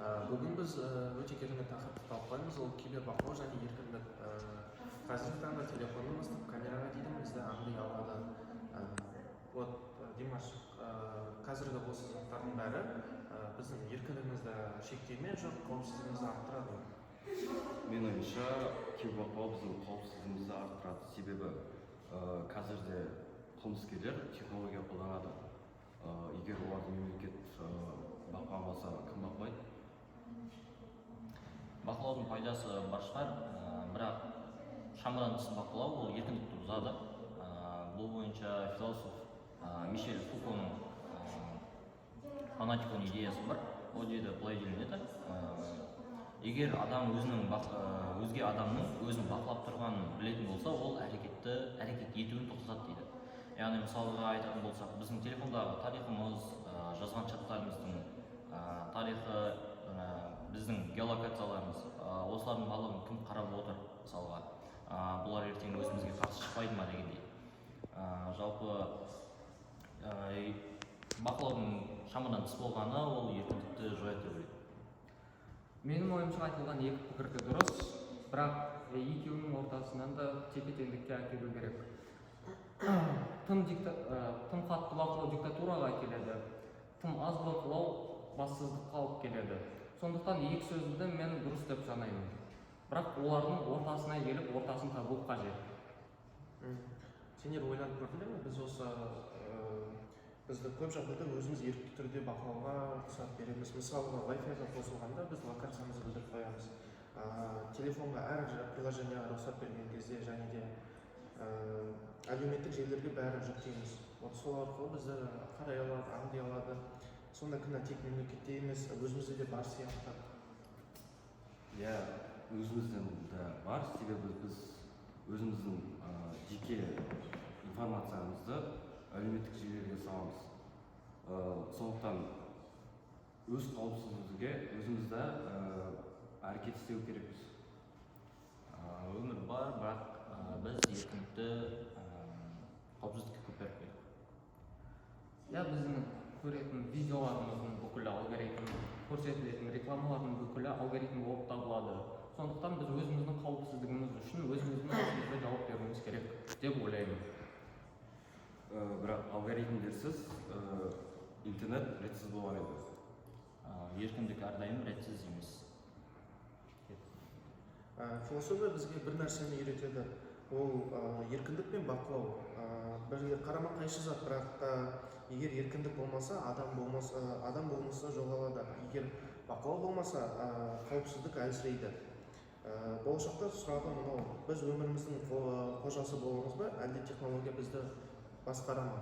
Бүгін біз өте керемет тақырыпты талқылаймыз, ол кибербақылау және еркіндік. Қазіргі таңда телефонымызды камераға дейміз де аңдай алады. Димаш, қазіргі осы заттардың бәрі біздің еркіндігімізді шектей ме, жоқ қауіпсіздігімізді арттырады ма? Менің ойымша кибербақылау біздің қауіпсіздігімізді арттырады. Себебі қазірде қылмыскерлер технология қолданады. Егер оларды мемлекет бақыламаса, кім бақылайды? Бақылаудың пайдасы бар шығар, бірақ шамадан тыс бақылау ол еркіндікті бұзады. Бұл бойынша философ Мишель Фуконың фанатикон идеясы бар. Ол дейді, былай делінеді: егер адам өзге адамның өзін бақылап тұрғанын білетін болса, ол әрекет етуін тоқтатады дейді. Яғни мысалға айтатын болсақ, біздің телефондағы тарихымыз, жазған чаттарымыздың тарихы, біздің геолокацияларымыз, осылардың барлығын кім қарап отыр мысалға, бұлар ертең өзімізге қарсы шықпайды ма дегендей. Жалпы бақылаудың шамадан тыс болғаны ол еркіндікті жояды деп ойлаймын. Менің ойымша айтылған екі пікір де дұрыс, бірақ екеуінің ортасынан да тепе-теңдікке әкелу керек. Тым қатты бақылау диктатураға әкеледі, тым аз бақылау бассыздыққа алып келеді. Сондықтан екі сөзді мен дұрыс деп санаймын. Бірақ олардың ортасына келіп, ортасын табу қажет. Сендер ойланып көрдіңдер ме? Бізді көп жағдайда өзіміз ерікті түрде бақылауға рұқсат береміз. Мысалға, Wi-Fi-ға қосылғанда біз локациямызды білдіріп қоямыз. Телефонға әр приложенияға рұқсат берген кезде және де әлеуметтік желілерге бәрін жүктейміз. Сол арқылы бізді қарай алады, аңдай алады. Сонда кінә тек мемлекетте емес, өзімізде де бар сияқты. Иә, өзіміздің де бар, себебі біз өзіміздің жеке информациямызды әлеуметтік желілерге саламыз. Сондықтан өз қауіпсіздігімізге өзімізді әрекет істеу керекпіз. Өмір бар, бірақ біз еркіндікті қауіпсіздікке көп беріп қойдық. Иә, біздің көретін видеоларымыздың бүкілі алгоритм, көрсетілетін рекламалардың бүкілі алгоритм болып табылады. Сондықтан біз өзіміздің қауіпсіздігіміз үшін өзімізге жауап беруіміз керек деп ойлаймын. Бірақ алгоритмдерсіз интернет ретсіз болар еді. Еркіндік әрдайым ретсіз емес. Философия бізге бір нәрсені үйретеді. Ол еркіндік пен бақылау. Бірге қарама-қайшы зат, бірақ егер еркіндік болмаса, адам болмысы жоғалады. Егер бақылау болмаса, қауіпсіздік әлсірейді. Болашақта сұрағым мынау: біз өміріміздің қожасы боламыз ба, әлде технология бізді басқара ма?